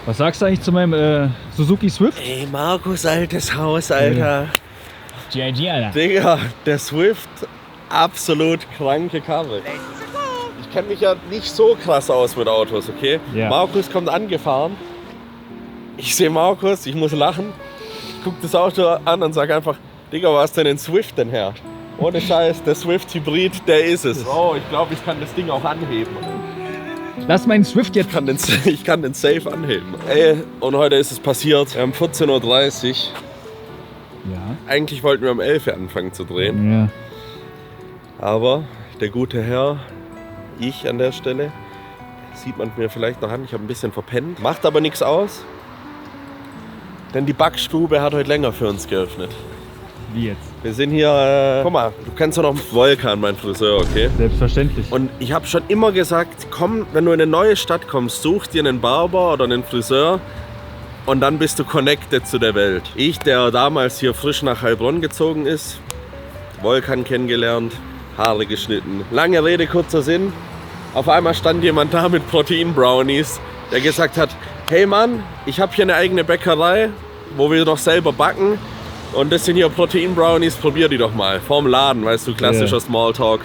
Was sagst du eigentlich zu meinem Suzuki Swift? Ey, Markus, altes Haus, Alter. GIG, Alter. Digga, der Swift, absolut kranke Karre. Ich kenne mich ja nicht so krass aus mit Autos, okay? Ja. Markus kommt angefahren. Ich sehe Markus, ich muss lachen. Ich gucke das Auto an und sage einfach, Digga, was denn ein Swift denn her? Ohne Scheiß, der Swift Hybrid, der ist es. Oh, ich glaube, ich kann das Ding auch anheben. Lass meinen Swift jetzt. Ich kann den safe anheben. Ey, und heute ist es passiert. Wir haben 14:30 Uhr. Ja. Eigentlich wollten wir um 11 Uhr anfangen zu drehen. Ja. Aber der gute Herr, ich an der Stelle, sieht man mir vielleicht noch an, ich habe ein bisschen verpennt. Macht aber nichts aus. Denn die Backstube hat heute länger für uns geöffnet. Wie jetzt? Wir sind hier, guck mal, du kennst doch noch Volkan, mein Friseur, okay? Selbstverständlich. Und ich habe schon immer gesagt, komm, wenn du in eine neue Stadt kommst, such dir einen Barber oder einen Friseur und dann bist du connected zu der Welt. Ich, der damals hier frisch nach Heilbronn gezogen ist, Volkan kennengelernt, Haare geschnitten. Lange Rede, kurzer Sinn. Auf einmal stand jemand da mit Protein-Brownies, der gesagt hat, hey Mann, ich habe hier eine eigene Bäckerei, wo wir doch selber backen. Und das sind hier Protein-Brownies, probier die doch mal. Vorm Laden, weißt du, klassischer Smalltalk.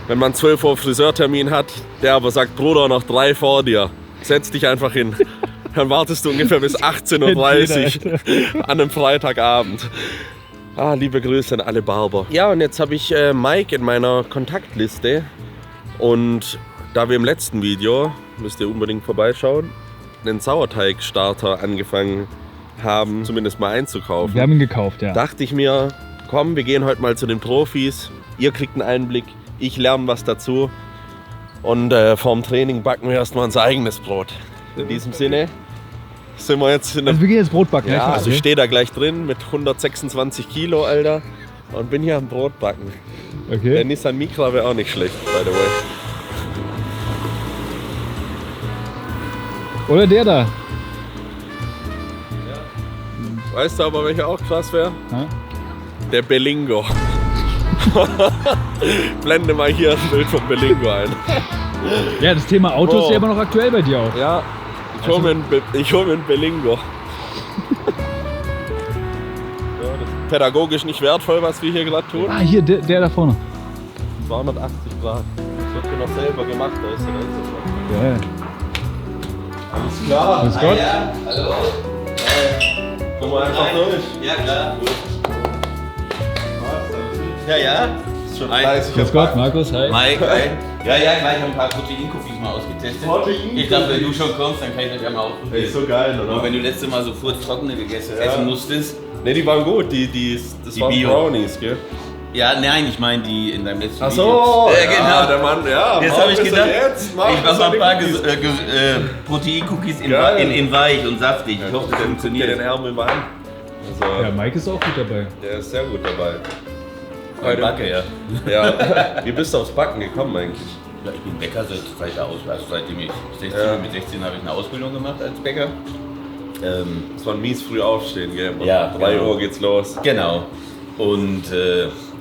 Wenn man 12 Uhr Friseurtermin hat, der aber sagt, Bruder, noch 3 vor dir. Setz dich einfach hin. Dann wartest du ungefähr bis 18:30 Uhr an einem Freitagabend. Liebe Grüße an alle Barber. Ja, und jetzt habe ich Mike in meiner Kontaktliste. Und da wir im letzten Video, müsst ihr unbedingt vorbeischauen, einen Sauerteigstarter angefangen haben, zumindest mal einzukaufen. Wir haben ihn gekauft, ja. Dachte ich mir, komm, wir gehen heute mal zu den Profis. Ihr kriegt einen Einblick, ich lerne was dazu. Und vorm Training backen wir erstmal unser eigenes Brot. In diesem Sinne sind wir jetzt in der... Also wir gehen jetzt Brot backen. Ja, ne? also ich stehe da gleich drin mit 126 Kilo, Alter. Und bin hier am Brot backen. Der Okay. Nissan Micra wäre auch nicht schlecht, by the way. Oder der da. Weißt du aber, welcher auch krass wäre? Ja? Der Berlingo. Blende mal hier ein Bild vom Berlingo ein. Ja, das Thema Autos ist Oh. ja immer noch aktuell bei dir auch. Ja, ich hol mir einen Berlingo. Ja, das ist pädagogisch nicht wertvoll, was wir hier gerade tun. Ah, hier, der da vorne. 280 Grad. Das wird hier noch selber gemacht, da ist der Ja. Alles klar. Grüß Gott. Ja, hallo. Komm mal einfach durch. Ja, klar. Ja, ja. Ist schon Hi. fleißig. Grüß Gott, Markus, hi. Mike, hi. Ja, ich habe ein paar Proteincookies mal ausgetestet. Proteincookies? Ich dachte, wenn du schon kommst, dann kann ich das ja mal Ey, ausprobieren. ist so geil, Und oder? wenn du letzte Mal so furztrockene gegessen Ja. essen musstest. Ne, die waren gut. Das Die waren Bio. Brownies, gell? Ja, nein, ich meine die in deinem letzten Ach Video. so, Ja, genau. der Mann, ja. Jetzt Marc habe ich ist gedacht, er jetzt. Marc ich mache ist mal ein paar er Cookies. Proteincookies Geil. in weich und saftig. Ich hoffe, das Guck dir den funktioniert. Ärmel mal an. Also, Ja, Mike ist auch gut dabei. der ist sehr gut dabei. Bei Backe, ja. Ja, wie bist du aufs Backen gekommen eigentlich? Ja, ich bin Bäcker seit der Ausbildung. Also seitdem ich 16 Ja. mit 16 habe ich eine Ausbildung gemacht als Bäcker. Das war mies früh aufstehen, gell? Ja, 3 genau. Uhr geht's los. Genau. Und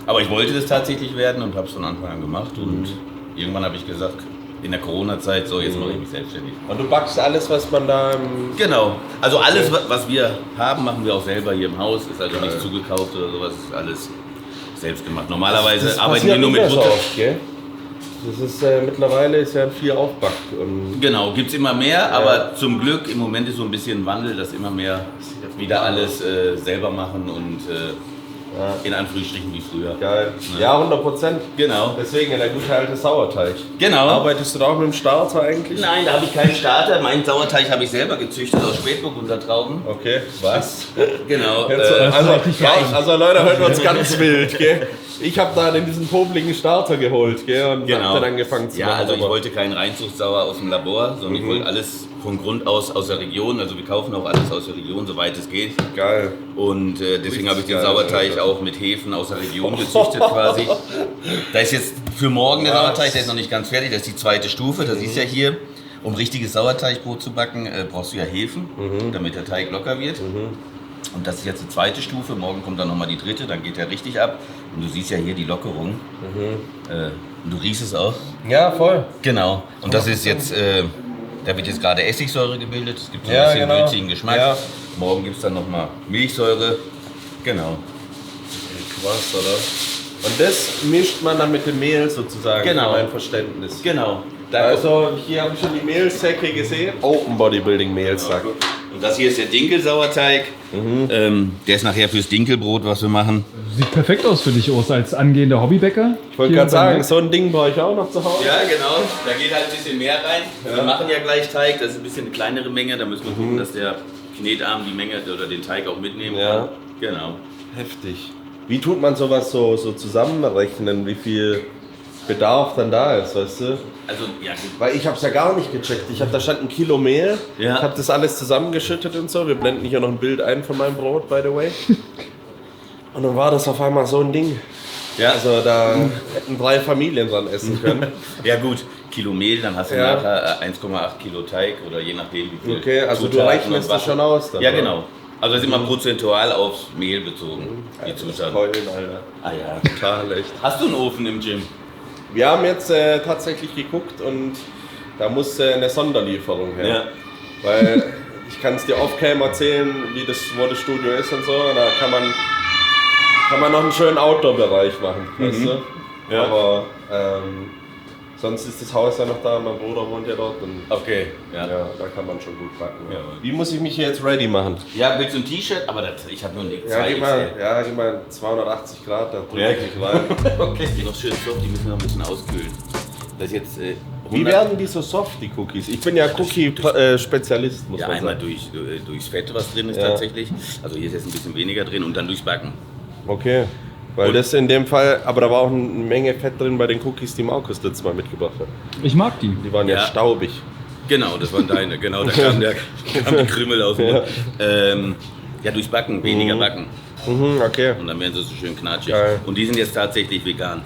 aber ich wollte das tatsächlich werden und habe es von Anfang an gemacht. Und irgendwann habe ich gesagt, in der Corona-Zeit, so jetzt mache ich mich selbstständig. Und du backst alles, was man da Genau. Also alles, was wir haben, machen wir auch selber hier im Haus. Ist also nichts zugekauft oder sowas. Ist alles selbst gemacht. Normalerweise arbeiten wir nur mit Butter. Oft, gell? Das ist mittlerweile ist ja viel Aufback. Und Genau, gibt es immer mehr, aber zum Glück im Moment ist so ein bisschen Wandel, dass immer mehr wieder alles selber machen und in Anführungsstrichen wie früher. geil. Ja, 100%. Genau. Deswegen der gute alte Sauerteig. Genau. Arbeitest du da auch mit dem Starter eigentlich? Nein, da habe ich keinen Starter. Meinen Sauerteig habe ich selber gezüchtet aus Spätburgunder Trauben. Okay, was? Genau. Also Leute, hört uns ganz wild, gell? Ich habe da in diesen popligen Starter geholt, gell? Und hab dann angefangen zu Ja, machen. also ich aber- wollte keinen Reinzuchtsauer aus dem Labor, sondern ich wollte alles von Grund aus der Region. Also wir kaufen auch alles aus der Region, soweit es geht. Geil. Und deswegen habe ich den geil, Sauerteig Alter. auch mit Hefen aus der Region gezüchtet quasi. Da ist jetzt für morgen der Sauerteig, der ist noch nicht ganz fertig, das ist die zweite Stufe. Das ist ja hier, um richtiges Sauerteigbrot zu backen, brauchst du ja Hefen, damit der Teig locker wird. Und das ist jetzt die zweite Stufe, morgen kommt dann nochmal die dritte, dann geht der richtig ab. Und du siehst ja hier die Lockerung. Und du riechst es auch. Ja, voll. Genau. Und das ist jetzt Da wird jetzt gerade Essigsäure gebildet, es gibt so ein Ja, bisschen genau. würzigen Geschmack. Ja. Morgen gibt es dann nochmal Milchsäure. Genau. Krass, oder? Und das mischt man dann mit dem Mehl sozusagen, Genau. für mein Verständnis. Genau. Also hier habe ich schon die Mehlsäcke gesehen. Open Bodybuilding Mehlsack. Und das hier ist der Dinkelsauerteig. Der ist nachher fürs Dinkelbrot, was wir machen. Sieht perfekt aus für dich, Urs, als angehender Hobbybäcker. Ich wollte gerade sagen, so ein Ding brauche ich auch noch zu Hause. Ja, genau. Da geht halt ein bisschen mehr rein. Wir machen ja gleich Teig. Das ist ein bisschen eine kleinere Menge. Da müssen wir gucken, dass der Knetarm die Menge oder den Teig auch mitnehmen kann. Ja. Genau. Heftig. Wie tut man sowas so zusammenrechnen, wie viel Bedarf dann da ist, weißt du? Also, ja, gut. Weil ich habe es ja gar nicht gecheckt. Da stand 1 Kilo Mehl. Ja. Ich habe das alles zusammengeschüttet und so. Wir blenden hier noch ein Bild ein von meinem Brot, by the way. Und dann war das auf einmal so ein Ding. Ja. Also da hätten 3 Familien dran essen können. Ja gut, Kilo Mehl, dann hast du Ja. nachher 1,8 Kilo Teig oder je nachdem wie viel. Okay, also du Zutaten rechnest und das schon aus dann, Ja, oder? genau. Also das ist immer prozentual aufs Mehl bezogen, die Zutaten. Heulen, Alter. Ah ja. Total echt. Hast du einen Ofen im Gym? Wir haben jetzt tatsächlich geguckt und da muss eine Sonderlieferung her. Weil ich kann es dir off-cam erzählen, wo das Studio ist und so. Und da kann man noch einen schönen Outdoor-Bereich machen, weißt du? Ja. Aber sonst ist das Haus ja noch da, mein Bruder wohnt ja dort. Und Okay. ja, da kann man schon gut backen. Ja. Ja. Wie muss ich mich hier jetzt ready machen? Ja, willst du ein T-Shirt? Aber das, ich habe nur eine Ja, gib mal, 2XL. gib mal 280 Grad, da drücke Ja. ich mich rein. Okay. Die noch schön soft, die müssen noch ein bisschen auskühlen. Das ist jetzt Wie 100 werden die so soft, die Cookies? Ich bin ja Cookie-Spezialist, muss Ja, man einmal sagen. durchs Fett, was drin ist Ja. tatsächlich. Also hier ist jetzt ein bisschen weniger drin und dann durchs Backen. Okay. Weil Und- das in dem Fall, aber da war auch eine Menge Fett drin bei den Cookies, die Markus letztes Mal mitgebracht hat. Ich mag die. Die waren ja, Ja. staubig. Genau, das waren deine. Genau, da kam die Krümel aus dem Mund. Ja, durchs Backen, weniger backen. Mhm, okay. Und dann werden sie so schön knatschig. Geil. Und die sind jetzt tatsächlich vegan.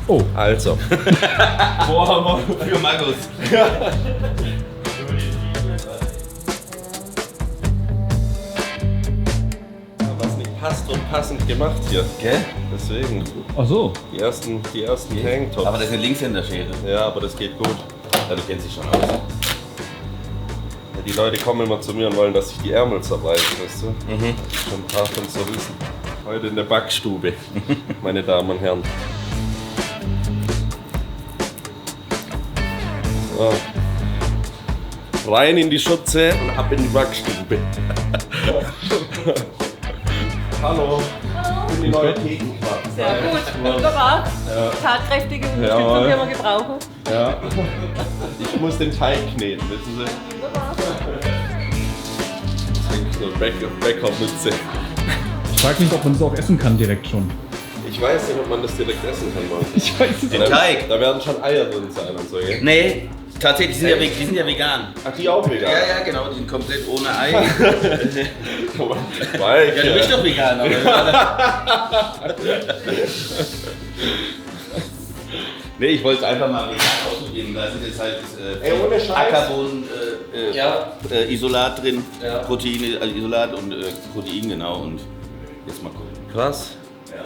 Oh, Also. Für Markus. Was nicht passt und passend gemacht hier. Gell? Deswegen. ach so. Die ersten Hangtops. Aber das ist eine Linkshänderschere. Ja, aber das geht gut. Ja, du kennst dich schon aus. Ja, die Leute kommen immer zu mir und wollen, dass ich die Ärmel zerreiße, weißt du? Schon ein paar von zerrissen. Heute in der Backstube, meine Damen und Herren. So. Rein in die Schürze und ab in die Backstube. Hallo. Ich bin die neue Thekenkraft. Sehr gut, wunderbar. Tatkräftige Unterstützung, Jawohl. die wir gebrauchen. Ja. Ich muss den Teig kneten, wissen Sie? Wunderbar. So Bäckermütze. Ich frage mich, ob man das auch essen kann direkt schon. Ich weiß nicht, ob man das direkt essen kann, Mann. Ich weiß es Den nicht. Teig. Da werden schon Eier drin sein und so, gell? Nee, tatsächlich, die sind ja vegan. Ach, die auch vegan? Ja, genau, die sind komplett ohne Ei. Weil Ja, du bist doch vegan, aber. Nee, ich wollte es einfach mal vegan ausprobieren. Da sind jetzt halt Ey, ohne Scheiß. Ackerbohnen, Isolat drin, Ja. Proteine, also Isolat und Protein, genau. Und jetzt mal gucken. Krass.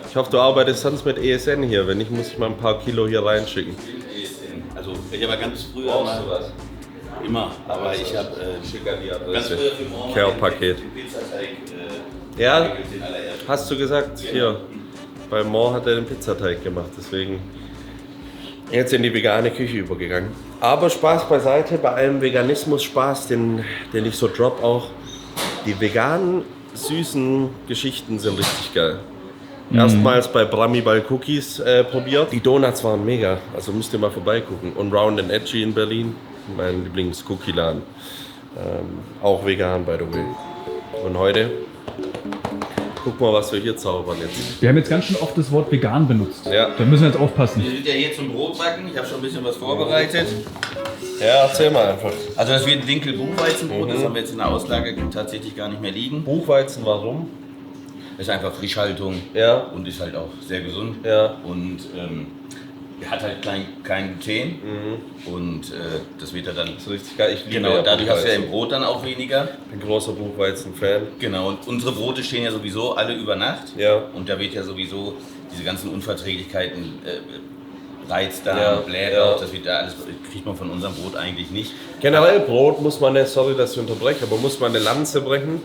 Ich hoffe, du arbeitest sonst mit ESN hier. Wenn nicht, muss ich mal ein paar Kilo hier reinschicken. Also, ich habe ganz früher Brauchst du mal. was? Immer, aber ich habe Schick an die ganz Adresse. früher für morgen Care-Paket. den Pizzateig Ja, den allerersten. hast du gesagt, hier. Bei Moore hat er den Pizzateig gemacht, deswegen jetzt in die vegane Küche übergegangen. Aber Spaß beiseite, bei allem Veganismus-Spaß, den ich so drop auch, die veganen, süßen Geschichten sind richtig geil. Erstmals bei Bramibal Cookies probiert. Die Donuts waren mega, also müsst ihr mal vorbeigucken. Und Round and Edgy in Berlin, mein Lieblings-Cookie-Laden. Auch vegan, by the way. Und heute, guck mal, was wir hier zaubern jetzt. Wir haben jetzt ganz schön oft das Wort vegan benutzt. Ja. Da müssen wir jetzt aufpassen. Wir sind ja hier zum Brotbacken. Ich habe schon ein bisschen was vorbereitet. Ja, erzähl mal einfach. Also das wird ein Dinkel-Buchweizenbrot. Das haben wir jetzt in der Auslage tatsächlich gar nicht mehr liegen. Buchweizen, warum? Das ist einfach Frischhaltung Ja. und ist halt auch sehr gesund. Ja. Und hat halt kein Gluten. Und das wird ja dann... Das ist richtig geil. Ich liebe Genau, ja dadurch hast du ja im Buchweizen. Brot dann auch weniger. Ich bin großer Buchweizen-Fan. Genau, und unsere Brote stehen ja sowieso alle über Nacht. Ja. Und da wird ja sowieso diese ganzen Unverträglichkeiten Reizdarm, Ja, Blähbauch, ja. das wird da alles, kriegt man von unserem Brot eigentlich nicht. Generell Brot muss man, sorry, dass ich unterbreche, aber muss man eine Lanze brechen.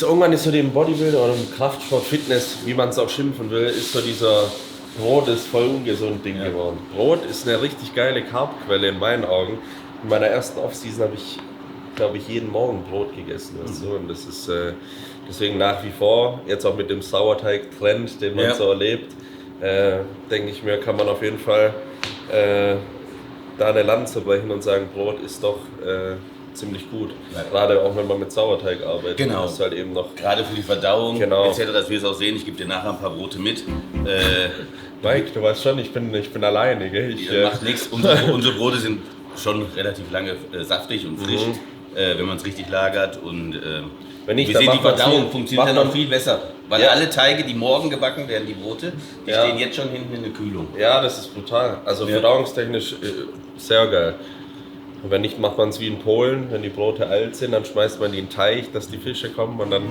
Irgendwann ist so dem Bodybuilder oder im Kraftsport, Fitness, wie man es auch schimpfen will, ist so dieser Brot ist voll ungesund Ding geworden. Brot ist eine richtig geile Carbquelle in meinen Augen. In meiner ersten Offseason habe ich, glaube ich, jeden Morgen Brot gegessen. Und so. Und das ist deswegen nach wie vor, jetzt auch mit dem Sauerteig-Trend, den man so erlebt, denke ich mir, kann man auf jeden Fall da eine Lanze brechen und sagen, Brot ist doch ziemlich gut. Ja. Gerade auch wenn man mit Sauerteig arbeitet. Genau. Das ist halt eben noch. Gerade für die Verdauung Genau. etc., dass wir es auch sehen. Ich gebe dir nachher ein paar Brote mit. Mike, du weißt schon, ich bin alleine. Gell? Macht nichts. Unsere Brote sind schon relativ lange saftig und frisch, wenn man es richtig lagert. Und Wenn ich wir da sehen, die mach was Verdauung viel- funktioniert mach dann man- noch viel besser. Weil Ja. alle Teige, die morgen gebacken werden, die Brote, die Ja. stehen jetzt schon hinten in der Kühlung. Ja, das ist brutal. Also Ja. verdauungstechnisch sehr geil. Und wenn nicht, macht man es wie in Polen. Wenn die Brote alt sind, dann schmeißt man die in den Teich, dass die Fische kommen und dann.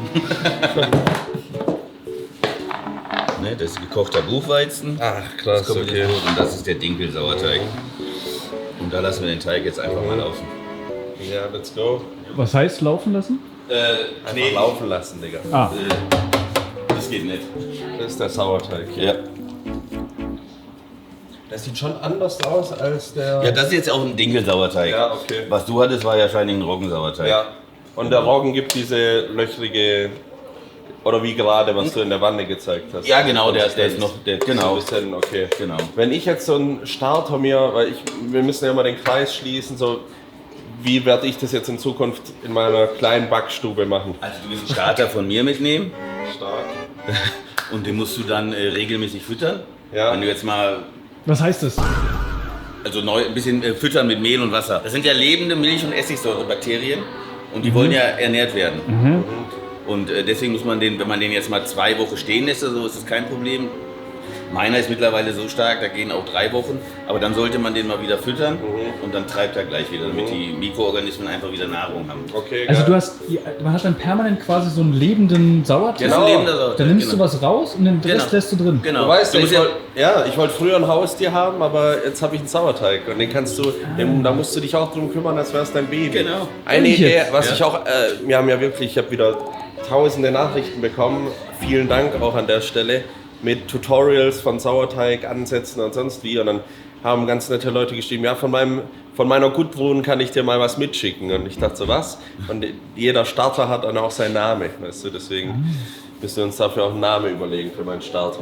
Ne, das ist gekochter Buchweizen. Ach, Das krass, kommt mit okay. dem Brot und das ist der Dinkelsauerteig. Und da lassen wir den Teig jetzt einfach mal laufen. Ja, let's go. Was heißt laufen lassen? Einfach laufen lassen, Digga. Ah, Das geht nicht. Das ist der Sauerteig. Ja. Das sieht schon anders aus als der. Ja, das ist jetzt auch ein Dinkelsauerteig. Ja, okay. Was du hattest, war ja wahrscheinlich ein Roggensauerteig. Ja. Und der Roggen gibt diese löchrige. Oder wie gerade, was du in der Wanne gezeigt hast. Ja, genau, der ist noch. Genau. Ein bisschen, okay. Genau. Wenn ich jetzt so einen Starter mir, weil wir müssen ja mal den Kreis schließen, so wie werde ich das jetzt in Zukunft in meiner kleinen Backstube machen? Also du willst einen Starter von mir mitnehmen Stark. und den musst du dann regelmäßig füttern. Ja. Wenn du jetzt mal was heißt das? also ein bisschen füttern mit Mehl und Wasser. Das sind ja lebende Milch- und Essigsäurebakterien und die wollen ja ernährt werden. Und deswegen muss man den, wenn man den jetzt mal 2 Wochen stehen lässt, so ist das kein Problem. Meiner ist mittlerweile so stark, da gehen auch 3 Wochen. Aber dann sollte man den mal wieder füttern und dann treibt er gleich wieder, damit die Mikroorganismen einfach wieder Nahrung haben. Okay, Also geil. man hat dann permanent quasi so einen lebenden Sauerteig. Das ist ein lebender Sauerteig, Dann nimmst genau. du was raus und den Rest Genau. lässt du drin. Genau. Du weißt, Du musst ich wollte früher ein Haustier haben, aber jetzt habe ich einen Sauerteig und den kannst du, da musst du dich auch drum kümmern, als wär's dein Baby. Genau. Eine Ich Idee, jetzt. was Ja. ich auch, wir haben ja wirklich, ich habe wieder tausende Nachrichten bekommen, vielen Dank auch an der Stelle, mit Tutorials von Sauerteig, Ansätzen und sonst wie und dann haben ganz nette Leute geschrieben, ja, von meiner Gudrun kann ich dir mal was mitschicken und ich dachte so, was? Und jeder Starter hat dann auch seinen Namen, weißt du, deswegen müssen wir uns dafür auch einen Namen überlegen für meinen Starter.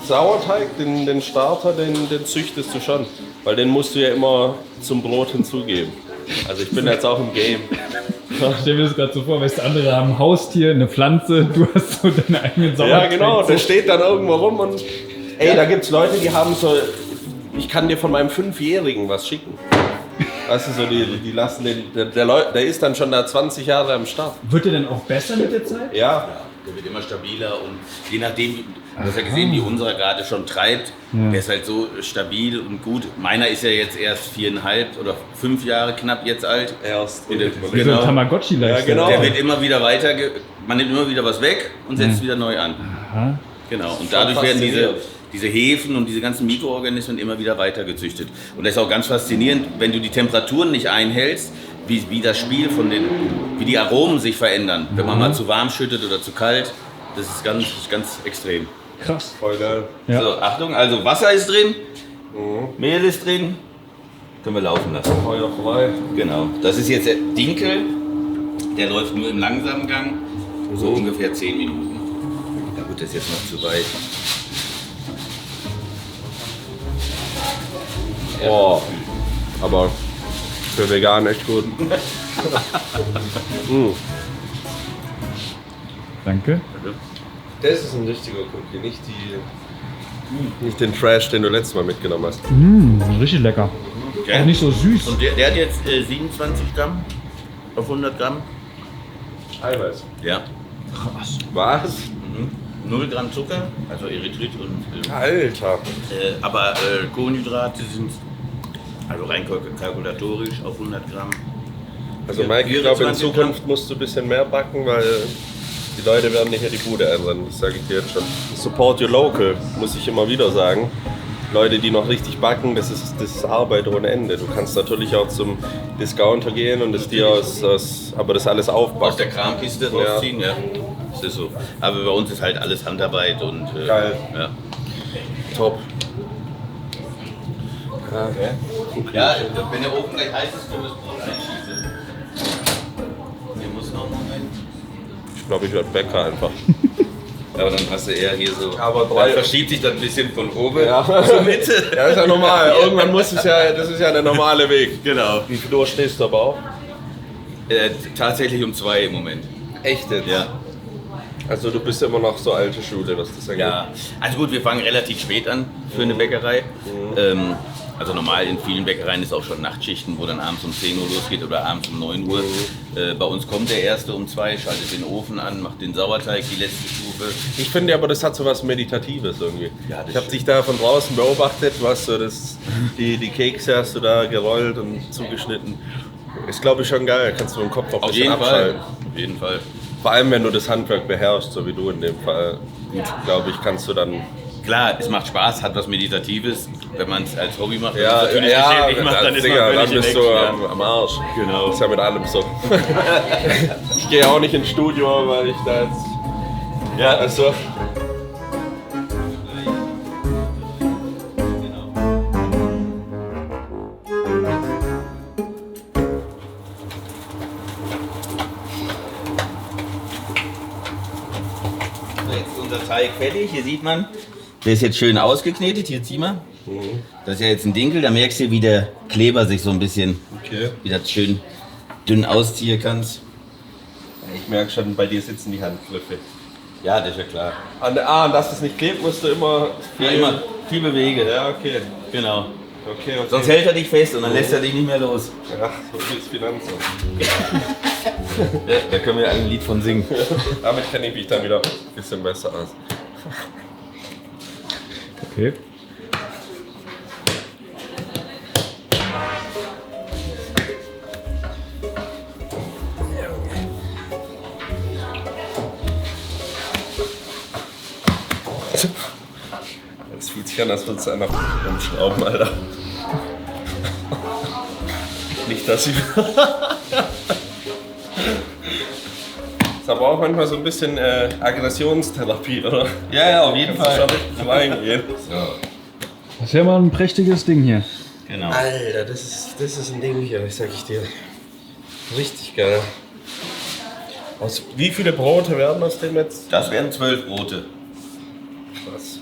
Sauerteig, den Starter, den züchtest du schon, weil den musst du ja immer zum Brot hinzugeben. Also ich bin jetzt auch im Game. Ich stell mir das gerade so vor, weißt du, andere haben ein Haustier, eine Pflanze, du hast so deine eigenen Sauerteig. Ja, genau, der steht dann irgendwo rum und ey, da gibt's Leute, die haben so, ich kann dir von meinem 5-Jährigen was schicken. Weißt du, so die lassen der ist dann schon da 20 Jahre am Start. Wird der denn auch besser mit der Zeit? Ja, Der wird immer stabiler und je nachdem, du hast ja gesehen, wie unserer gerade schon treibt, der ist halt so stabil und gut. Meiner ist ja jetzt erst 4,5 oder 5 Jahre knapp jetzt alt. erst. Und der- Wie so Genau. ein Tamagotchi-Lifestyle. Ja, genau. Der wird immer wieder weiter, man nimmt immer wieder was weg und setzt wieder neu an. Aha. Genau, und dadurch werden faszinierend. diese Hefen und diese ganzen Mikroorganismen immer wieder weiter gezüchtet. Und das ist auch ganz faszinierend, wenn du die Temperaturen nicht einhältst, wie das Spiel wie die Aromen sich verändern. Wenn man mal zu warm schüttet oder zu kalt, das ist ganz extrem. Krass. Voll geil. Ja. So, Achtung, also Wasser ist drin, Mehl ist drin, können wir laufen lassen. Feuer frei. Genau, das ist jetzt der Dinkel, der läuft nur im langsamen Gang, so ungefähr 10 Minuten. Da wird das jetzt noch zu weit. Oh, aber für vegan echt gut. Danke. Das ist ein richtiger Cookie, nicht den Trash, den du letztes Mal mitgenommen hast. Richtig lecker. Okay. Auch nicht so süß. Und der hat jetzt 27 Gramm auf 100 Gramm. Eiweiß. Ja. Krass. Was? 0 Gramm Zucker, also Erythrit und Alter. aber Kohlenhydrate sind also rein kalkulatorisch auf 100 Gramm. Also Ja, Mike, ich glaube in 24 Zukunft musst du ein bisschen mehr backen, weil die Leute werden nicht hier die Bude einrennen, das sage ich dir jetzt schon. Support your local, muss ich immer wieder sagen. Leute, die noch richtig backen, das ist Arbeit ohne Ende. Du kannst natürlich auch zum Discounter gehen und das dir aber das alles aufbauen. Aus der Kramkiste rausziehen, ja. Das ist so. Aber bei uns ist halt alles Handarbeit und Geil. Ja. Top. Ja, wenn der Ofen gleich heiß ist, können wir das Brot einschießen. Hier muss noch einen Moment. Ich glaube, ich werde Bäcker einfach. Aber dann hast du eher hier so. Aber dann verschiebt sich das ein bisschen von oben Ja. zur Mitte. Ja, ist ja normal. Irgendwann muss es ja, das ist ja der normale Weg. Genau. Wie viel Uhr stehst du aber auch? Tatsächlich um 2 im Moment. Echt jetzt? Ja. Also du bist immer noch so alte Schule, was das angeht. Ja. Also gut, wir fangen relativ spät an für eine Bäckerei. Also normal in vielen Bäckereien ist auch schon Nachtschichten, wo dann abends um 10 Uhr losgeht oder abends um 9 Uhr. Bei uns kommt der Erste um 2, schaltet den Ofen an, macht den Sauerteig, die letzte Stufe. Ich finde aber, das hat so was Meditatives irgendwie. Ja, das ich habe dich da von draußen beobachtet, was so die Kekse hast du da gerollt und zugeschnitten. Ist glaube ich schon geil, kannst du den Kopf auch ein bisschen abschalten. Auf jeden Fall. Vor allem wenn du das Handwerk beherrschst, so wie du in dem Fall, glaube ich, kannst du dann... Klar, es macht Spaß, hat was Meditatives, wenn man es als Hobby macht. Ja, wenn man es natürlich geschäftlich macht, dann ist man dann völlig bist weg, du ja. am Arsch. Genau. Das ist ja mit allem so. Ich gehe auch nicht ins Studio, weil ich da jetzt... Ja, also... Jetzt ist unser Teig fertig, hier sieht man. Der ist jetzt schön ausgeknetet, hier zieh mal. Das ist ja jetzt ein Dinkel, da merkst du, wie der Kleber sich so ein bisschen, wie das schön dünn ausziehen kannst. Ich merke schon, bei dir sitzen die Handgriffe. Ja, das ist ja klar. Und dass das nicht klebt, musst du immer... Ja, immer viel bewegen. Ja, okay. Genau. Okay. Sonst hält er dich fest und dann lässt er dich nicht mehr los. Ja, so geht's Finanzen. Ja, da können wir ein Lied von singen. Damit kenne ich mich dann wieder ein bisschen besser aus. Okay. Das fühlt sich an, als würde es einer rumschrauben, Alter. Nicht, dass ich... Das ist aber auch manchmal so ein bisschen Aggressionstherapie, oder? Ja, auf jeden Kannst du schon richtig reingehen. Das ist ja mal ein prächtiges Ding hier. Genau. Alter, das ist ein Ding hier, sag ich dir. Richtig geil. Wie viele Brote werden aus dem jetzt? Das wären 12 Brote. Krass.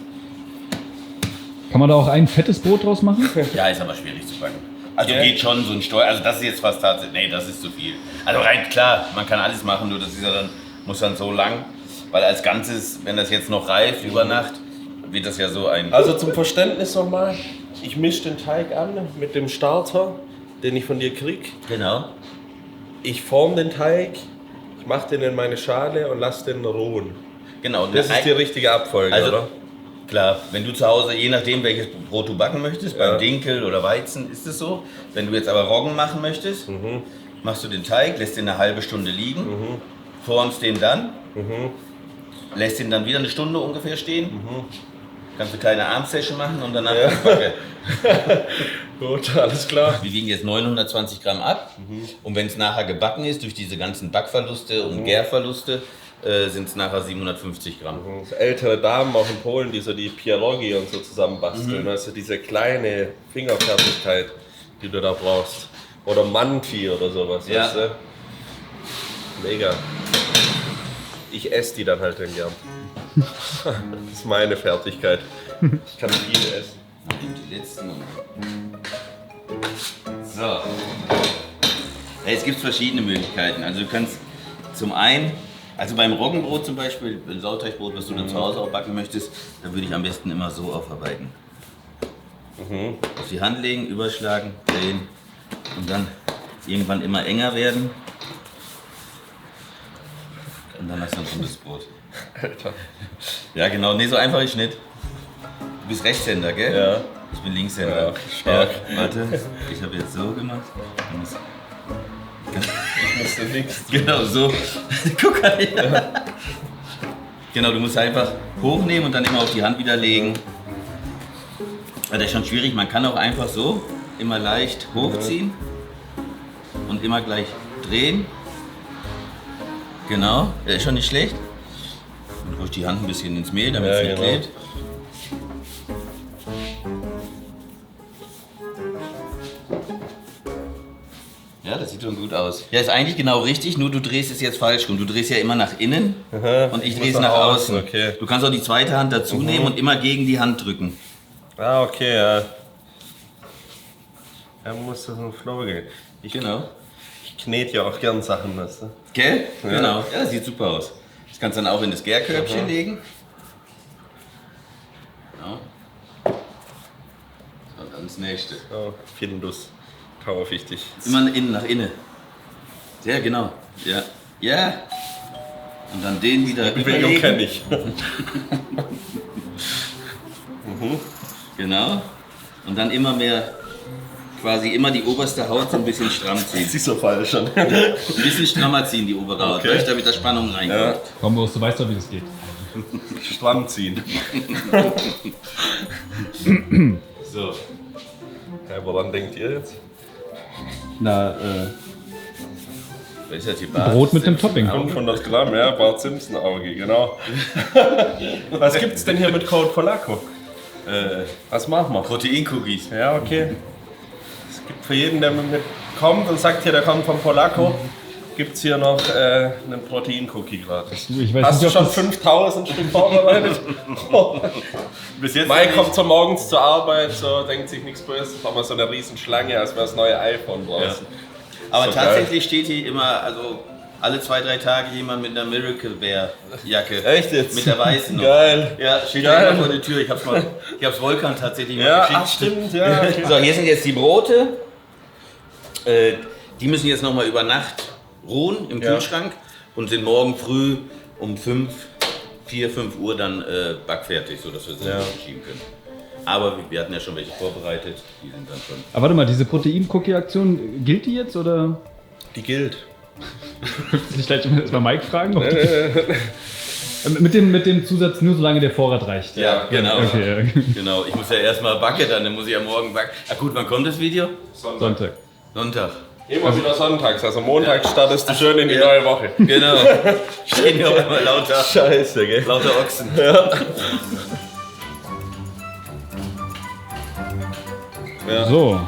Kann man da auch ein fettes Brot draus machen? Ja, ist aber schwierig zu backen. Also Ja. geht schon so ein Steuer, also das ist jetzt fast tatsächlich, nee, das ist zu viel. Also rein klar, man kann alles machen, nur das ist ja dann, muss dann so lang, weil als Ganzes, wenn das jetzt noch reift über Nacht, wird das ja so ein... Also zum Verständnis nochmal, ich mische den Teig an mit dem Starter, den ich von dir krieg. Genau. Ich forme den Teig, ich mache den in meine Schale und lasse den ruhen. Genau. Das ist die richtige Abfolge, Also, oder? klar, wenn du zu Hause, je nachdem welches Brot du backen möchtest, Ja. beim Dinkel oder Weizen ist es so. Wenn du jetzt aber Roggen machen möchtest, machst du den Teig, lässt ihn eine halbe Stunde liegen, formst den dann, lässt ihn dann wieder eine Stunde ungefähr stehen. Kannst du keine Armsession machen und danach Ja. backe. Gut, alles klar. Wir wiegen jetzt 920 Gramm ab und wenn es nachher gebacken ist, durch diese ganzen Backverluste und Gärverluste, sind es nachher 750 Gramm. So ältere Damen auch in Polen, die so die Pierogi und so zusammen basteln. Weißt du, diese kleine Fingerfertigkeit, die du da brauchst. Oder Manti oder sowas, Ja. weißt du? Mega. Ich esse die dann halt dann gern. Das ist meine Fertigkeit. Ich kann viel essen. Die letzten. So. Ja, es gibt verschiedene Möglichkeiten. Also du kannst zum einen, also beim Roggenbrot zum Beispiel, ein Sauerteigbrot, was du dann zu Hause auch backen möchtest, da würde ich am besten immer so aufarbeiten. Auf die Hand legen, überschlagen, drehen und dann irgendwann immer enger werden. Und dann hast du ein rundes Brot. Alter. Ja genau, nee, so einfach ist nicht. Du bist Rechtshänder, gell? Ja. Ich bin Linkshänder. Ja, stark. Ja, warte, ich habe jetzt so gemacht. Ich musste nichts. Genau so. Guck mal her. Genau, du musst einfach hochnehmen und dann immer auf die Hand wieder legen. Das ist schon schwierig, man kann auch einfach so immer leicht hochziehen und immer gleich drehen. Genau, der ist schon nicht schlecht. Und ruhig die Hand ein bisschen ins Mehl, damit es nicht klebt. Ja, das sieht schon gut aus. Ja, ist eigentlich genau richtig, nur du drehst es jetzt falsch rum. Du drehst ja immer nach innen und ich drehe es nach außen. Okay. Du kannst auch die zweite Hand dazu nehmen und immer gegen die Hand drücken. Ah, okay, ja. Da muss das ein Flow gehen. Genau. Ich knete ja auch gern Sachen, weißt du? Gell? Ja. Genau. Ja, das sieht super aus. Das kannst du dann auch in das Gärkörbchen legen. Genau. So, dann das nächste. Oh, Findus. Kaufe ich dich. Immer innen nach innen. Ja, genau. Ja. Ja. Und dann den wieder Bewegung kenne ich. Genau. Und dann immer mehr, quasi immer die oberste Haut so ein bisschen stramm ziehen. Das ist so falsch schon. Ein bisschen strammer ziehen die obere Haut, Okay. weil da mit der Spannung reinkommt. Ja. Komm, Boris, du weißt doch, wie das geht. Stramm ziehen. So. Ja, woran denkt ihr jetzt? Na, Was ist das hier? Bart? Brot mit dem Topping. 500 Gramm, ja, Bart Simpson Auge, genau. Was gibt's denn hier mit Code Polacco? Was machen wir? Protein-Cookies. Ja, okay. Es gibt für jeden, der mitkommt und sagt, hier, der kommt von Polacco, gibt's hier noch einen Protein-Cookie gratis. Ich weiß Hast du nicht, schon ob das, 5000 Stück vorbereitet? Bis jetzt Mike kommt so morgens zur Arbeit, so denkt sich nichts Böses, haben wir so eine riesen Schlange, als wäre das neue iPhone draußen. Aber So tatsächlich steht hier immer, also alle 2-3 Tage jemand mit einer Miracle Bear Jacke. Echt jetzt? Mit der weißen noch. Geil. Ja, steht Geil. da immer vor der Tür. Ich hab's Volkan tatsächlich Ja, mal geschickt. ach stimmt, ja. Okay. So, hier sind jetzt die Brote. Die müssen jetzt noch mal über Nacht ruhen im Ja. Kühlschrank und sind morgen früh um 5 Uhr dann backfertig, sodass wir sie schieben können. Aber wir hatten ja schon welche vorbereitet, die sind dann schon. aber warte mal, diese Protein-Cookie-Aktion, gilt die jetzt oder? Die gilt. Ich gleich erstmal Mike fragen. Ob die, mit dem Zusatz nur solange der Vorrat reicht. Ja, genau. Okay. Genau, ich muss ja erstmal backen, dann muss ich ja morgen backen. Ach gut, wann kommt das Video? Sonntag. Sonntag. Immer wieder sonntags, also montags startest du schön in die neue Woche. Genau. Stehen hier auch immer lauter Scheiße, gell? Ochsen. So.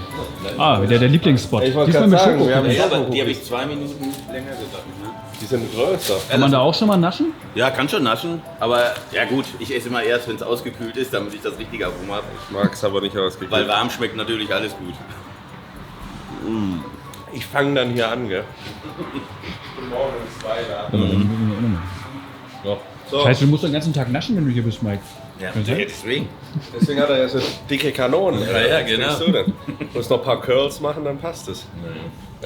Ah, wieder der Lieblingsspot. Ich wollte Diesmal gerade mit sagen, wir Schokocookies. haben- Ja, aber die habe ich 2 Minuten länger gebacken. Ne? Die sind größer. Kann man da auch schon mal naschen? Ja, kann schon naschen, aber ja gut, ich esse immer erst, wenn es ausgekühlt ist, damit ich das richtige Aroma habe. Ich mag es aber nicht Weil ausgekühlt. warm schmeckt natürlich alles gut. Ich fange dann hier an, gell? Guten Morgen, So. Scheiße, du musst den ganzen Tag naschen, wenn du hier bist, Mike. Ja, Okay. deswegen. Deswegen hat er ja so dicke Kanonen. Ja, Was genau. denkst du denn? Du musst noch ein paar Curls machen, dann passt es.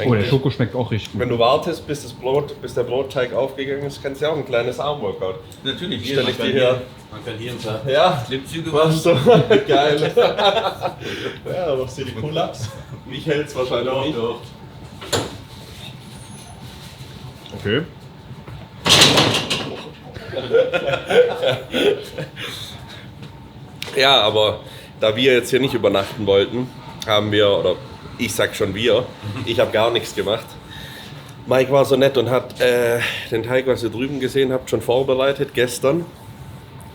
Oh, der Schoko schmeckt auch richtig gut. Wenn du wartest, bis der Brotteig aufgegangen ist, kannst du ja auch ein kleines Armworkout. Natürlich, Stell ich dir hier. Man kann hier ein paar Ja, Klimmzüge machst machen. du. Geil. Ja, machst du die Pull-Ups? Ich hält's wahrscheinlich nicht. Okay. Ja, aber da wir jetzt hier nicht übernachten wollten, haben wir, oder ich sag schon wir, ich habe gar nichts gemacht. Mike war so nett und hat den Teig, was ihr drüben gesehen habt, schon vorbereitet gestern,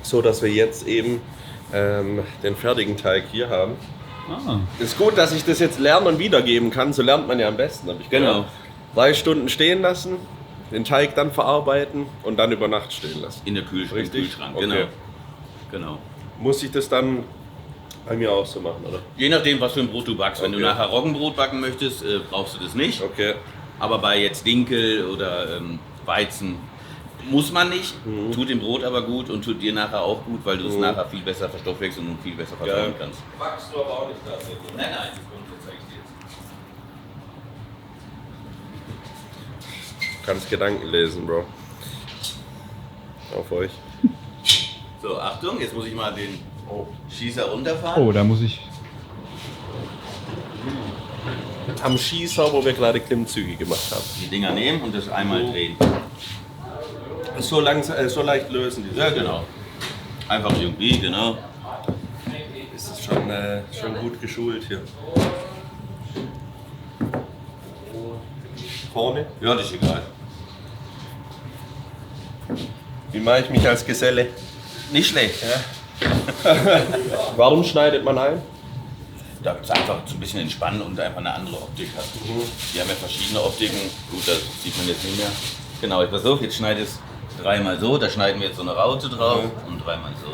so dass wir jetzt eben den fertigen Teig hier haben. Ah. Es ist gut, dass ich das jetzt lernen und wiedergeben kann, so lernt man ja am besten, habe ich Genau. gehört. 3 Stunden stehen lassen, den Teig dann verarbeiten und dann über Nacht stehen lassen. In der Kühlschrank. Richtig? Im Kühlschrank. Okay. Genau. Genau. Muss ich das dann bei mir auch so machen, oder? Je nachdem, was für ein Brot du backst. Wenn du Okay. nachher Roggenbrot backen möchtest, brauchst du das nicht. Okay. Aber bei jetzt Dinkel oder Weizen muss man nicht. Tut dem Brot aber gut und tut dir nachher auch gut, weil du es nachher viel besser verstoffwechseln und viel besser vertrauen kannst. Backst du aber auch nicht tatsächlich. Nein, nein, das zeige ich dir jetzt. Du kannst Gedanken lesen, Bro. Auf euch. So, Achtung, jetzt muss ich mal den Schießer runterfahren. Oh, da muss ich. Am Schießer, wo wir gerade Klimmzüge gemacht haben. Die Dinger nehmen und das einmal drehen. So leicht lösen die. Ja, genau. Einfach irgendwie, genau. Ist das Schon gut geschult hier. Vorne? Ja, das ist egal. Wie mache ich mich als Geselle? Nicht schlecht. Warum schneidet man ein? Da ist einfach so ein bisschen entspannen und einfach eine andere Optik hat. Die haben ja verschiedene Optiken. Gut, das sieht man jetzt nicht mehr. Genau, ich versuche, jetzt schneide ich es dreimal so, da schneiden wir jetzt so eine Raute drauf und dreimal so.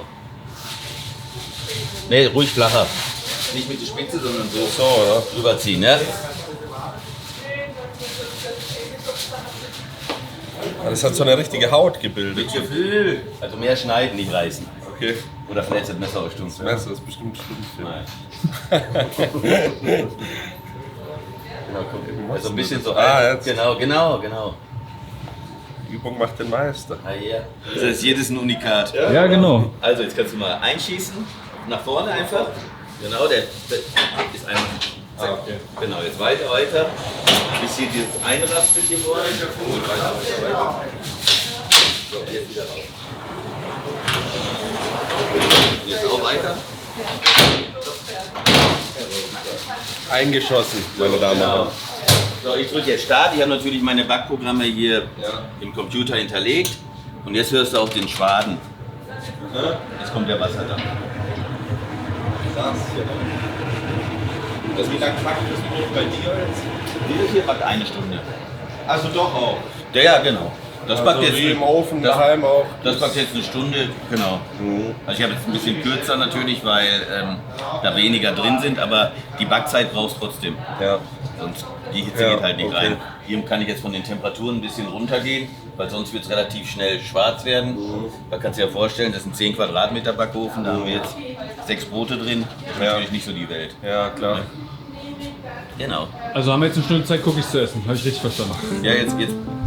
Ne, ruhig flacher. Nicht mit der Spitze, sondern so drüberziehen, ne? Das hat so eine richtige Haut gebildet. Mit Gefühl. Also mehr schneiden, nicht reißen. Okay. Oder vielleicht das Messer auch stumpf. Das Messer ist bestimmt stumpf. Nein. Genau, guck. Also ein bisschen so. Jetzt. Genau. Die Übung macht den Meister. Ah, ja. Das heißt, jedes ein Unikat. Ja, genau. Also jetzt kannst du mal einschießen, nach vorne einfach. Genau, der ist einmal. Okay. Genau, jetzt weiter. Bis hier dieses einrastet hier vorne. Und weiter. So, jetzt wieder raus. Jetzt auch weiter. Eingeschossen, meine Damen und Herren. So, ich drücke jetzt Start. Ich habe natürlich meine Backprogramme hier im Computer hinterlegt. Und jetzt hörst du auch den Schwaden. Jetzt kommt der Wasserdampf. Wie lange backt das Brot bei dir jetzt? Dieses hier backt eine Stunde. Also doch auch. Ja, genau. Das backt Also jetzt wie im Ofen daheim auch. Das backt jetzt eine Stunde, genau. Also ich habe jetzt ein bisschen kürzer natürlich, weil da weniger drin sind, aber die Backzeit brauchst du trotzdem. Ja. Sonst die Hitze geht halt nicht rein. Hier kann ich jetzt von den Temperaturen ein bisschen runtergehen, weil sonst wird es relativ schnell schwarz werden. Da kannst du dir ja vorstellen, das ist ein 10 Quadratmeter Backofen, da haben wir jetzt 6 Brote drin. Das ist natürlich nicht so die Welt. Ja, klar. Genau. Also haben wir jetzt eine Stunde Zeit, Cookies zu essen. Habe ich richtig verstanden.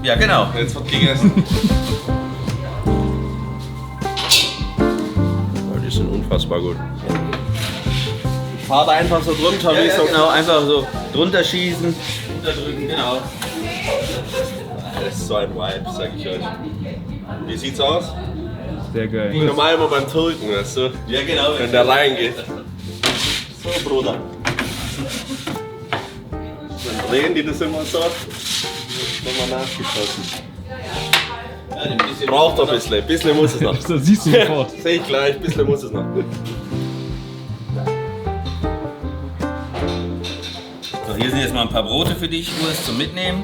Ja genau. Jetzt wird gegessen. Die sind unfassbar gut. Fahrt einfach so drunter, Ja, wie so. genau, einfach so drunter schießen, unterdrücken, genau. Das ist so ein Vibe, sag ich euch. Wie sieht's aus? Sehr geil. Wie normal immer beim Türken, weißt du? Ja genau. Wenn der reingeht. So, Bruder. Dann drehen die das immer so. Nochmal nachgeschossen. Ja, ein bisschen Braucht doch ein bisschen. Ein bisschen muss es noch. Das siehst du sofort. Sehe ich gleich, ein bisschen muss es noch. So, hier sind jetzt mal ein paar Brote für dich, Urs, zum Mitnehmen.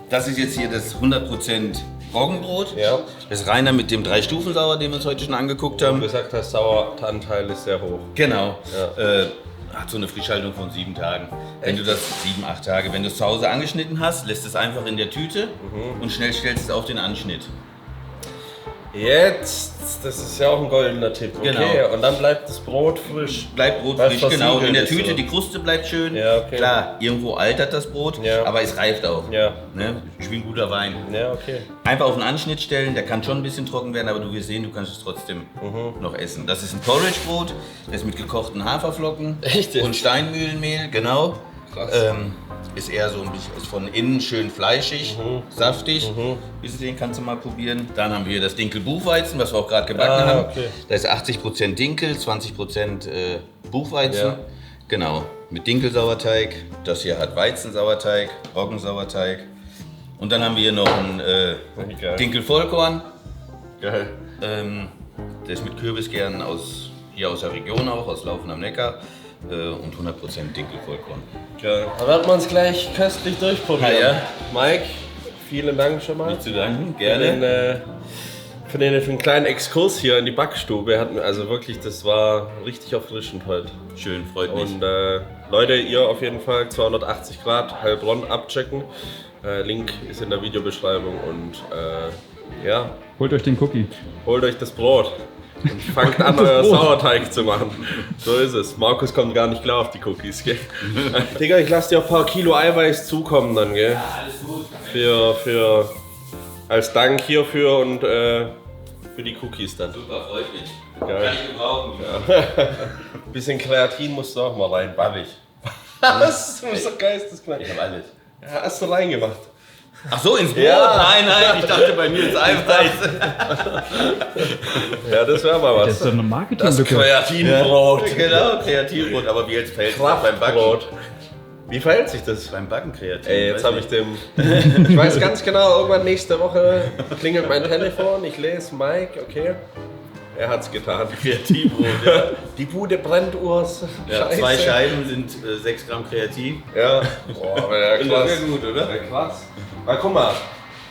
Das ist jetzt hier das 100% Roggenbrot. Ja. Das ist reiner mit dem 3-Stufen-Sauer, den wir uns heute schon angeguckt Du haben. gesagt hast, Saueranteil ist sehr hoch. Genau. Ja. Hat so eine Frischhaltung von 7 Tagen. Wenn du das 7, 8 Tage, wenn du es zu Hause angeschnitten hast, lässt es einfach in der Tüte und schnell stellst es auf den Anschnitt. Jetzt, das ist ja auch ein goldener Tipp. Okay, Genau. und dann bleibt das Brot frisch. Bleibt Brot Weil frisch, es genau. In der versiegelt ist, Tüte, so. die Kruste bleibt schön. Ja, okay. Klar, irgendwo altert das Brot, Ja. aber es reift auch. Ja. Ne? Wie ein guter Wein. Ja, okay. Einfach auf den Anschnitt stellen, der kann schon ein bisschen trocken werden, aber du wirst sehen, du kannst es trotzdem noch essen. Das ist ein Porridge-Brot, das ist mit gekochten Haferflocken Echt jetzt? und Steinmühlenmehl, genau. Krass. Ist eher so ein bisschen ist von innen schön fleischig, saftig. Wie du den kannst du mal probieren. Dann haben wir das Dinkel-Buchweizen, was wir auch gerade gebacken haben. Okay. Da ist 80% Dinkel, 20% Buchweizen. Ja. Genau, mit Dinkelsauerteig. Das hier hat Weizensauerteig, Roggensauerteig. Und dann haben wir hier noch ein Geil. Dinkel-Vollkorn. Geil. Der ist mit Kürbiskern hier aus der Region auch, aus Laufen am Neckar. Und 100% Dinkel-Vollkorn. Geil. Da werden wir uns gleich köstlich durchprobieren. Ah, ja. Mike, vielen Dank schon mal. Zu danken, Für den kleinen Exkurs hier in die Backstube. Also wirklich, das war richtig erfrischend heute. Schön, freut mich. Und Leute, ihr auf jeden Fall 280 Grad Heilbronn abchecken. Link ist in der Videobeschreibung und ja, Holt euch den Cookie. holt euch das Brot und fangt an, euer Sauerteig zu machen. So ist es. Markus kommt gar nicht klar auf die Cookies, gell? Digga, ich lasse dir ein paar Kilo Eiweiß zukommen dann, gell? Ja, alles gut. Für als Dank hierfür und für die Cookies dann. Super, freut mich. Geil. Kann ich gebrauchen. Bisschen Kreatin musst du auch mal rein, Babbig. Was? Du bist doch geisteskrank. Ich habe alles. Ja, hast du reingemacht. Ach so, ins Brot? Ja. Nein, ich dachte bei mir ins Eiweiß. Ja, das wäre mal was. Das ist doch eine Das Marketinglücke. Kreatinbrot. Genau, Kreatinbrot. Aber wie jetzt fällt es beim Backen? Brot. Wie verhält sich das? Beim Backen Kreatin. Ey, jetzt weiß habe ich nicht. dem. Ich weiß ganz genau, irgendwann nächste Woche klingelt mein Telefon, ich lese Mike, okay. Er hat's getan. Kreatinbrot, ja. Die Bude brennt, Urs. Ja, 2 Scheiben sind 6 Gramm Kreatin. Ja. Boah, aber ja, Das krass. wäre gut, oder? Ja, krass. Aber guck mal,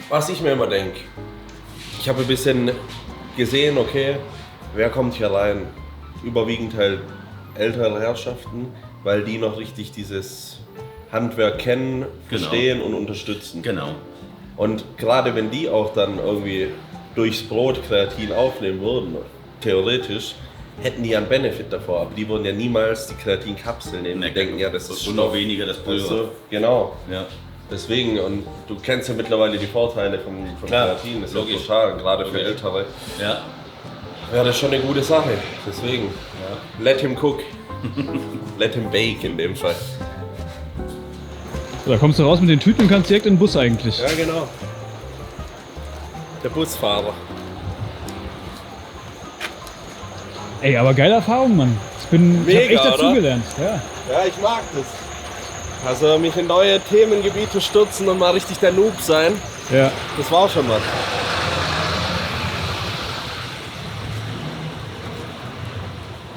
was ich mir immer denke. Ich habe ein bisschen gesehen, okay, wer kommt hier rein? Überwiegend halt ältere Herrschaften, weil die noch richtig dieses Handwerk kennen, verstehen und unterstützen. Genau. Und gerade wenn die auch dann irgendwie durchs Brot Kreatin aufnehmen würden, theoretisch, hätten die ja einen Benefit davor. Aber die würden ja niemals die Kreatinkapsel nehmen. Die denken ja, das ist und noch weniger das Pulver. so, genau. Ja. Deswegen, und du kennst ja mittlerweile die Vorteile von Klar, Kreatin, das ist logisch. ja total, gerade für Logisch. Ältere. Ja. Ja, das ist schon eine gute Sache. Deswegen, let him cook. Let him bake in dem Fall. So, da kommst du raus mit den Tüten und kannst direkt in den Bus eigentlich. Ja, genau. Der Busfahrer. Ey, aber geile Erfahrung, Mann. Ich hab Mega, echt oder? dazugelernt. Ja. Ja, ich mag das. Also mich in neue Themengebiete stürzen und mal richtig der Noob sein, Ja. das war schon was.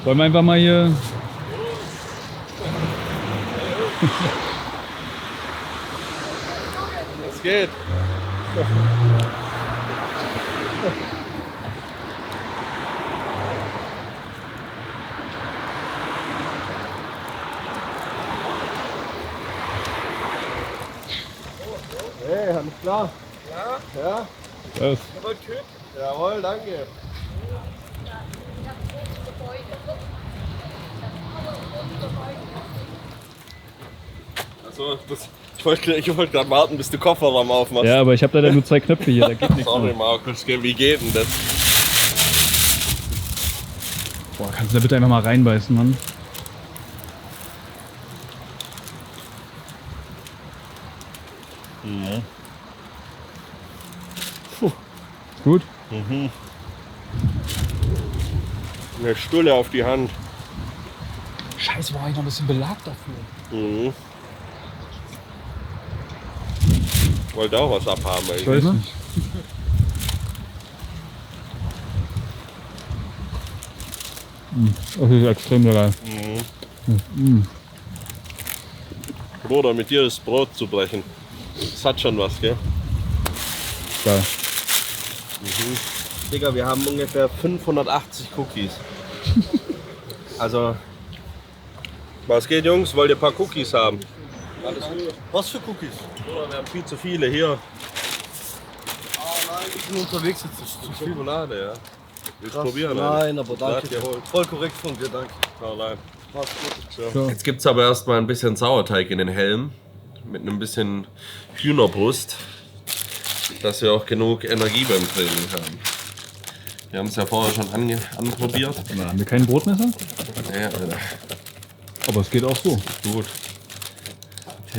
Wollen wir einfach mal hier. Was geht? Hey, alles klar? Ja? Das. Jawohl, danke. Also, ich wollte gerade warten, bis du Kofferraum aufmachst. Ja, aber ich habe leider nur 2 Knöpfe hier, da geht nichts Sorry, mehr. Markus, wie geht denn das? Boah, kannst du da bitte einfach mal reinbeißen, Mann? Puh. Ist gut? Eine Stulle auf die Hand. Scheiße, war ich noch ein bisschen Belag dafür. Mhm. Wollte auch was abhaben Ich eigentlich. weiß nicht. Das ist extrem geil. Bruder, mit dir das Brot zu brechen. Das hat schon was, gell? Geil. Digga, wir haben ungefähr 580 Cookies. Also, was geht, Jungs? Wollt ihr ein paar Cookies haben? Was für Cookies? Bruder, wir haben viel zu viele hier. Ich bin unterwegs jetzt. Schokolade, ja. Willst du Krass. probieren? Nein, aber danke. Sag dir. Voll korrekt von dir, danke. Allein. Mach's gut. So. Jetzt gibt es aber erstmal ein bisschen Sauerteig in den Helm. Mit einem bisschen Hühnerbrust. Dass wir auch genug Energie beim Training haben. Wir haben es ja vorher schon anprobiert. Na, haben wir kein Brotmesser? Ja, Alter. Aber es geht auch so. Gut.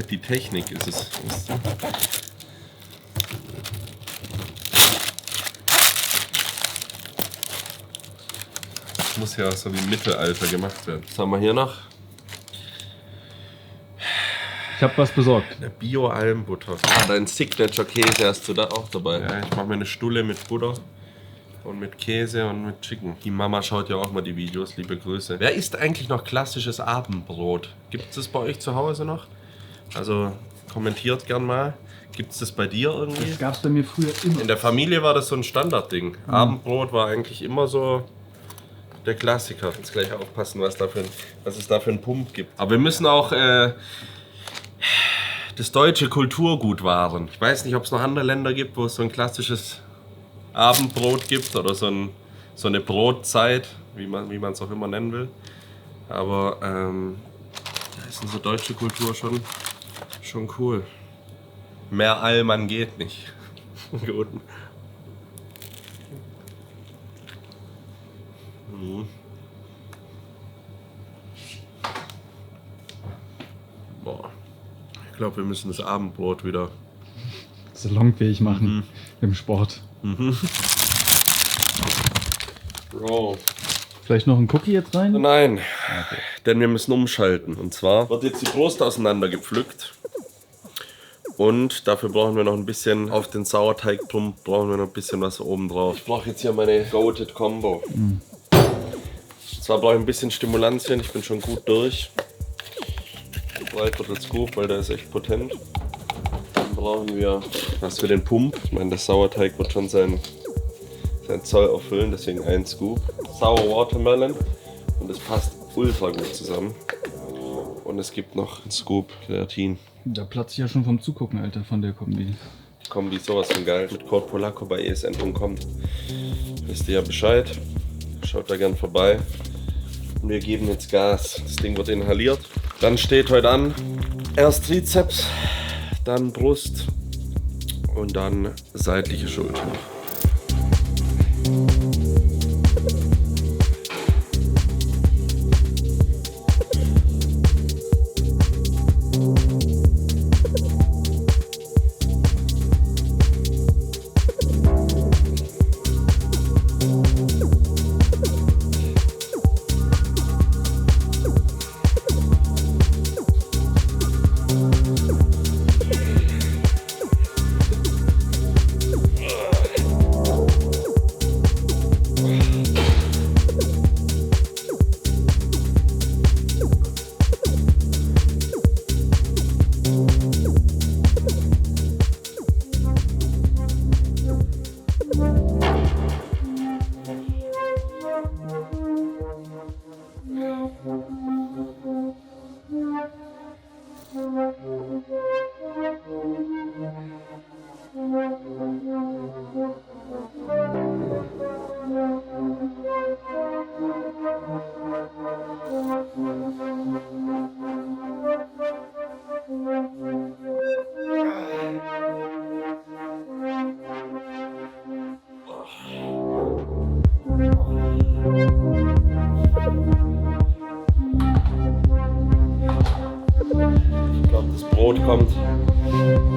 Die Technik ist es. Das muss ja so wie im Mittelalter gemacht werden. Was haben wir hier noch? Ich habe was besorgt. Eine Bio-Almbutter. Ah, dein Signature-Käse hast du da auch dabei. Ja, ich mache mir eine Stulle mit Butter und mit Käse und mit Chicken. Die Mama schaut ja auch mal die Videos, liebe Grüße. Wer isst eigentlich noch klassisches Abendbrot? Gibt es das bei euch zu Hause noch? Also kommentiert gern mal. Gibt es das bei dir irgendwie? Das gab es bei mir früher immer. In der Familie war das so ein Standardding. Abendbrot war eigentlich immer so der Klassiker. Jetzt gleich aufpassen, was es da für einen Pump gibt. Aber wir müssen auch das deutsche Kulturgut wahren. Ich weiß nicht, ob es noch andere Länder gibt, wo es so ein klassisches Abendbrot gibt oder so eine Brotzeit, wie man es auch immer nennen will. Aber da ist unsere deutsche Kultur schon cool. Mehr Allmann geht nicht. Gut. Boah. Ich glaube, wir müssen das Abendbrot wieder salonfähig machen im Sport. Bro. Vielleicht noch ein Cookie jetzt rein? Nein, denn wir müssen umschalten. Und zwar wird jetzt die Brust auseinander gepflückt. Und dafür brauchen wir noch ein bisschen, auf den Sauerteig brauchen wir noch ein bisschen was oben drauf. Ich brauche jetzt hier meine Goated Combo. Und zwar brauche ich ein bisschen Stimulantien, ich bin schon gut durch. 3/4 Scoop, weil der ist echt potent. Dann brauchen wir was für den Pump. Ich meine, der Sauerteig wird schon sein Zoll erfüllen, deswegen 1 Scoop. Sour Watermelon und das passt ultra gut zusammen. Und es gibt noch einen Scoop Kreatin. Da platzt ich ja schon vom Zugucken, Alter, von der Kombi. Die Kombi ist sowas von geil. Mit Code Polacco bei esn.com. Wisst ihr ja Bescheid. Schaut da gern vorbei. Und wir geben jetzt Gas. Das Ding wird inhaliert. Dann steht heute an, erst Trizeps, dann Brust und dann seitliche Schulter.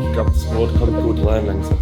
Ich glaube, das Brot kommt gut rein langsam.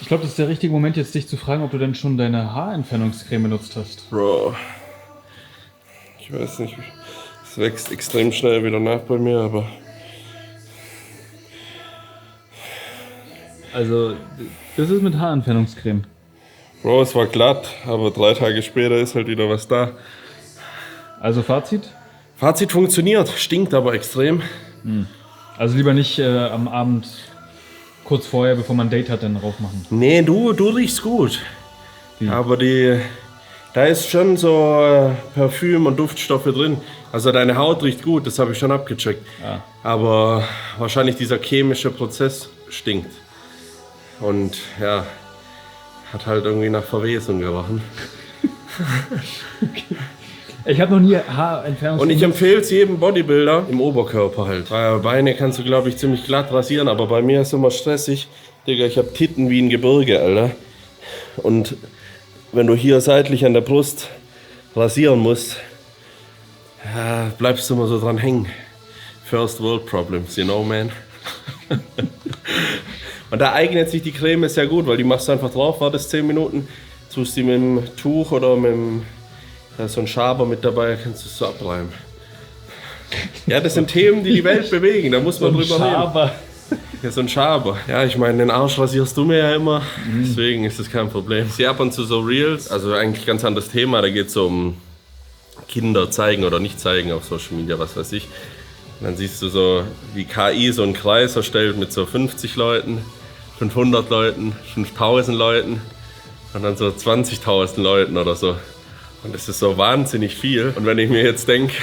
Ich glaube, das ist der richtige Moment, jetzt dich zu fragen, ob du denn schon deine Haarentfernungscreme benutzt hast. Bro, ich weiß nicht, es wächst extrem schnell wieder nach bei mir, aber... Also, das ist mit Haarentfernungscreme. Bro, es war glatt, aber 3 Tage später ist halt wieder was da. Also Fazit? Fazit funktioniert, stinkt aber extrem. Also lieber nicht am Abend kurz vorher, bevor man ein Date hat, dann drauf machen? Nee, du riechst gut. Wie? Aber da ist schon so Parfüm und Duftstoffe drin. Also deine Haut riecht gut, das habe ich schon abgecheckt. Ah. Aber wahrscheinlich dieser chemische Prozess stinkt. Und ja, hat halt irgendwie nach Verwesung gerochen. Ich habe noch nie Haarentfernung. Und ich empfehle es jedem Bodybuilder im Oberkörper halt. Weil Beine kannst du, glaube ich, ziemlich glatt rasieren, aber bei mir ist es immer stressig. Digga, ich habe Titten wie ein Gebirge, Alter. Und wenn du hier seitlich an der Brust rasieren musst, ja, bleibst du immer so dran hängen. First World Problems, you know, man. Und da eignet sich die Creme sehr gut, weil die machst du einfach drauf, wartest 10 Minuten, tust die mit dem Tuch oder mit dem, da ist so ein Schaber mit dabei, kannst du es so abreiben. Ja, das sind Themen, die die Welt bewegen, da muss man drüber reden. Ja, so ein Schaber. Ja, ich meine, den Arsch rasierst du mir ja immer, deswegen ist das kein Problem. Ich sehe ab und zu so Reels, also eigentlich ganz anderes Thema, da geht es um Kinder zeigen oder nicht zeigen auf Social Media, was weiß ich. Und dann siehst du so, wie KI so einen Kreis erstellt mit so 50 Leuten, 500 Leuten, 5000 Leuten und dann so 20.000 Leuten oder so. Und das ist so wahnsinnig viel. Und wenn ich mir jetzt denke,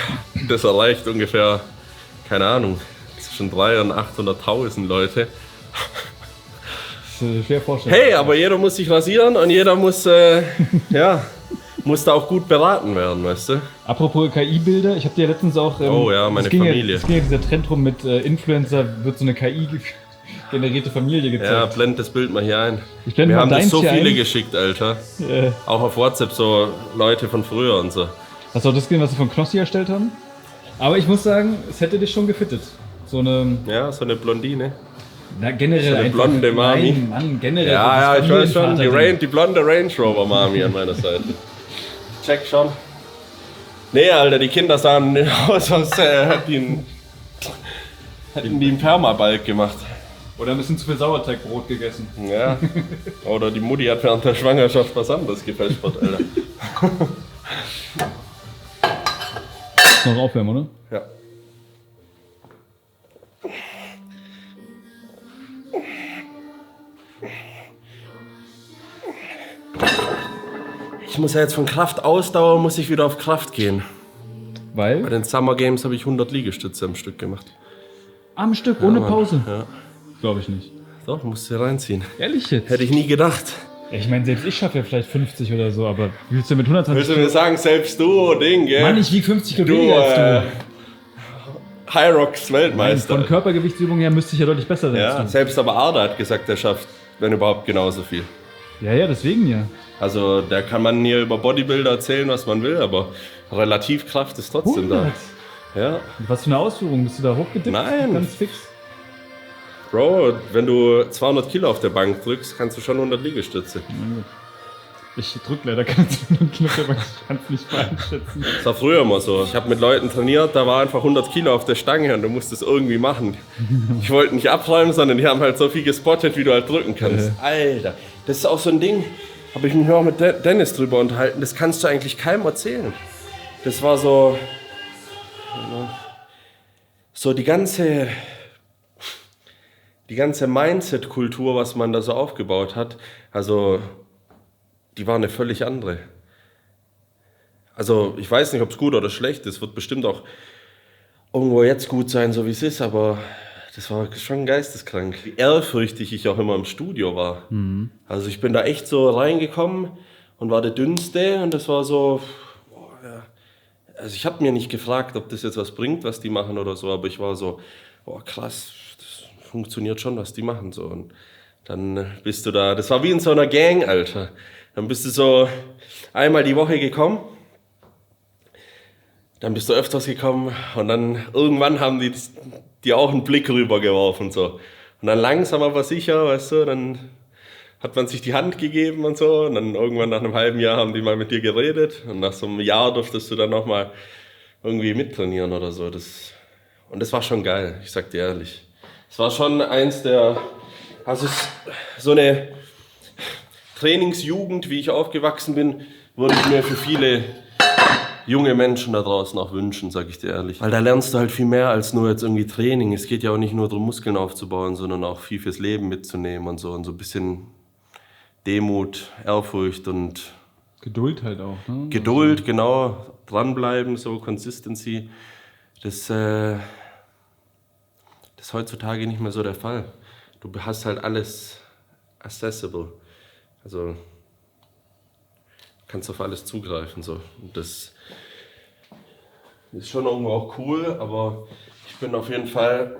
das erreicht ungefähr, keine Ahnung, zwischen 300.000 und 800.000 Leute. Das ist schwer vorstellen. Hey, aber jeder muss sich rasieren und jeder muss, muss da auch gut beraten werden, weißt du? Apropos KI-Bilder, ich habe dir letztens auch... Oh ja, meine es ging Familie. Es ging ja dieser Trend rum mit Influencer, wird so eine KI-generierte Familie gezeigt. Ja, blend das Bild mal hier ein. Ich blende Wir mal haben das deins so hier viele ein. geschickt, Alter. Auch auf WhatsApp so Leute von früher und so. Hast du auch das gesehen, was sie von Knossi erstellt haben? Aber ich muss sagen, es hätte dich schon gefittet. So eine... Ja, so eine Blondine. Na, generell So eine einfach. blonde Mami. Nein, Mann, generell. Ja, das ich weiß schon, Familienvater-Ding. die blonde Range Rover Mami an meiner Seite. Check schon. Nee, Alter, die Kinder sahen aus, als hätten die einen Permabalg gemacht. Oder ein bisschen zu viel Sauerteigbrot gegessen. Ja. Oder die Mutti hat während der Schwangerschaft was anderes gefälschert, Alter. Noch aufwärmen, oder? Ja. Ich muss ja jetzt von Kraftausdauer, muss ich wieder auf Kraft gehen. Bei Weil? den Summer Games habe ich 100 Liegestütze am Stück gemacht. Am Stück, ohne Mann. Pause. Ja. Glaube ich nicht. Doch, musst du reinziehen. Ehrlich jetzt? Hätte ich nie gedacht. Ja, ich meine, selbst ich schaffe ja vielleicht 50 oder so, aber willst du mit 120 Willst du mir sagen, selbst du, Ding, gell? Mann, ich wiege 50 Kilo Du, weniger als du. High Rocks Nein, Weltmeister. von Körpergewichtsübungen her müsste ich ja deutlich besser sein Ja, als selbst aber Arda hat gesagt, er schafft, wenn überhaupt, genauso viel. du. Ja, deswegen ja. Also da kann man hier über Bodybuilder erzählen, was man will, aber Relativkraft ist trotzdem 100. da. Ja. Was für eine Ausführung? Bist du da hochgedippt? Nein. Ganz fix. Bro, wenn du 200 Kilo auf der Bank drückst, kannst du schon 100 Liegestütze. Ich drück leider ganz Knopf, aber ich kann es nicht mal einschätzen. Das war früher immer so. Ich habe mit Leuten trainiert, da war einfach 100 Kilo auf der Stange und du musst es irgendwie machen. Ich wollte nicht abräumen, sondern die haben halt so viel gespottet, wie du halt drücken kannst. Alter, das ist auch so ein Ding, habe ich mich auch mit Dennis drüber unterhalten, das kannst du eigentlich keinem erzählen. Das war so die ganze Mindset-Kultur, was man da so aufgebaut hat, also die war eine völlig andere. Also ich weiß nicht, ob es gut oder schlecht ist, wird bestimmt auch irgendwo jetzt gut sein, so wie es ist, aber das war schon geisteskrank. Wie ehrfürchtig ich auch immer im Studio war. Also ich bin da echt so reingekommen und war der Dünnste und das war so, boah, ja. Also ich habe mir nicht gefragt, ob das jetzt was bringt, was die machen oder so, aber ich war so, boah krass, das funktioniert schon, was die machen so. Und dann bist du da, das war wie in so einer Gang, Alter. Dann bist du so einmal die Woche gekommen, dann bist du öfters gekommen und dann irgendwann haben die dir auch einen Blick rübergeworfen und so. Und dann langsam aber sicher, weißt du, dann hat man sich die Hand gegeben und so und dann irgendwann nach einem halben Jahr haben die mal mit dir geredet und nach so einem Jahr durftest du dann nochmal irgendwie mittrainieren oder so. Und das war schon geil, ich sag dir ehrlich. Es war schon eins der, also so eine Trainingsjugend, wie ich aufgewachsen bin, würde ich mir für viele junge Menschen da draußen auch wünschen, sag ich dir ehrlich. Weil da lernst du halt viel mehr als nur jetzt irgendwie Training. Es geht ja auch nicht nur darum, Muskeln aufzubauen, sondern auch viel fürs Leben mitzunehmen und so. Und so ein bisschen Demut, Ehrfurcht und Geduld halt auch, ne? Geduld, genau. Dranbleiben, so Consistency. Das ist heutzutage nicht mehr so der Fall. Du hast halt alles accessible. Also kannst auf alles zugreifen. So. Und das ist schon irgendwo auch cool, aber ich bin auf jeden Fall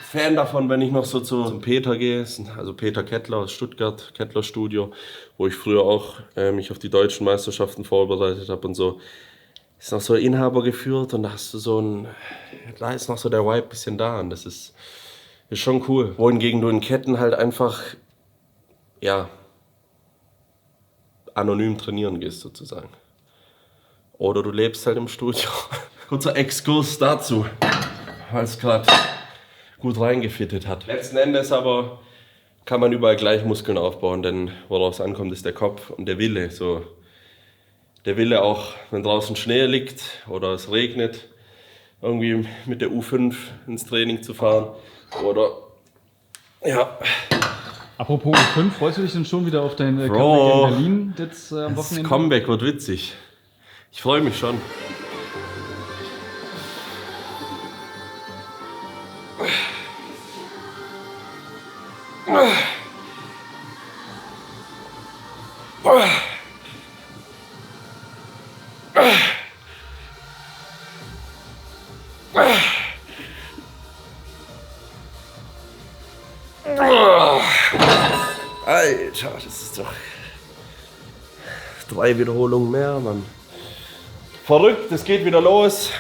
Fan davon, wenn ich noch so zum Peter gehe, also Peter Kettler aus Stuttgart, Kettler Studio, wo ich früher auch mich auf die deutschen Meisterschaften vorbereitet habe und so. Ist noch so Inhaber geführt und da hast du da ist noch so der Vibe ein bisschen da und das ist schon cool. Wohingegen du in Ketten halt einfach, ja, anonym trainieren gehst sozusagen. Oder du lebst halt im Studio. Kurzer Exkurs dazu, weil es gerade gut reingefittet hat. Letzten Endes aber kann man überall gleich Muskeln aufbauen, denn worauf es ankommt, ist der Kopf und der Wille. So, der Wille auch, wenn draußen Schnee liegt oder es regnet, irgendwie mit der U5 ins Training zu fahren oder ja. Apropos U5, freust du dich denn schon wieder auf dein Comeback in Berlin jetzt am Das Wochenende? Comeback wird witzig. Ich freue mich schon. Alter, das ist doch 3 Wiederholungen mehr, Mann. Verrückt, es geht wieder los.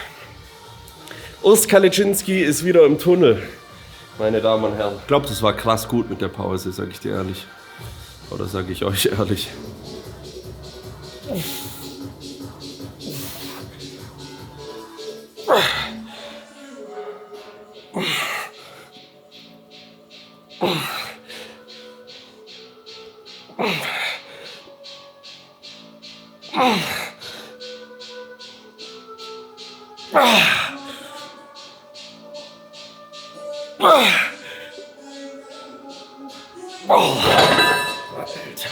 Urs Kaliczynski ist wieder im Tunnel, meine Damen und Herren. Ich glaube, das war krass gut mit der Pause, sag ich dir ehrlich. Oder sag ich euch ehrlich. Alter.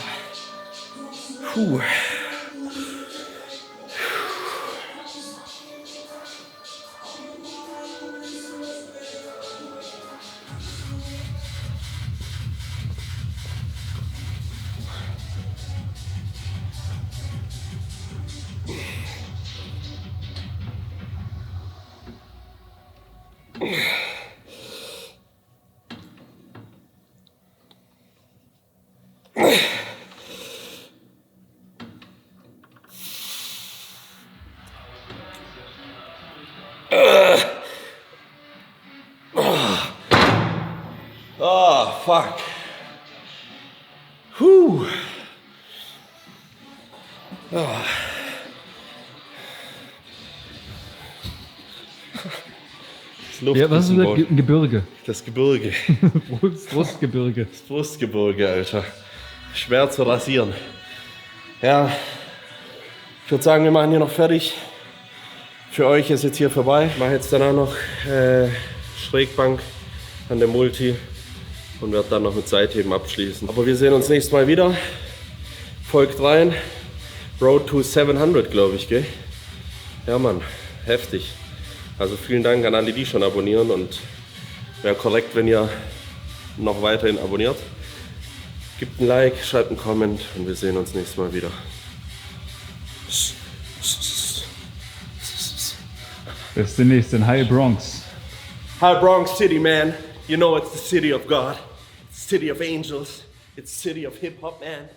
Puh. Oh, fuck. Puh. Oh. Ja, was ist das? Gebirge. Das Gebirge. Brustgebirge. Das Brustgebirge, Alter. Schwer zu rasieren. Ja, ich würde sagen, wir machen hier noch fertig. Für euch ist jetzt hier vorbei. Ich mache jetzt danach noch Schrägbank an der Multi und werde dann noch mit Seitheben abschließen. Aber wir sehen uns nächstes Mal wieder. Folgt rein. Road to 700, glaube ich, gell? Ja, Mann, heftig. Also vielen Dank an alle, die schon abonnieren und wäre korrekt, wenn ihr noch weiterhin abonniert. Gebt ein Like, schreibt einen Comment und wir sehen uns nächstes Mal wieder. Bis demnächst in High Bronx. High Bronx City, man. You know it's the city of God. It's the city of angels. It's the city of hip hop, man.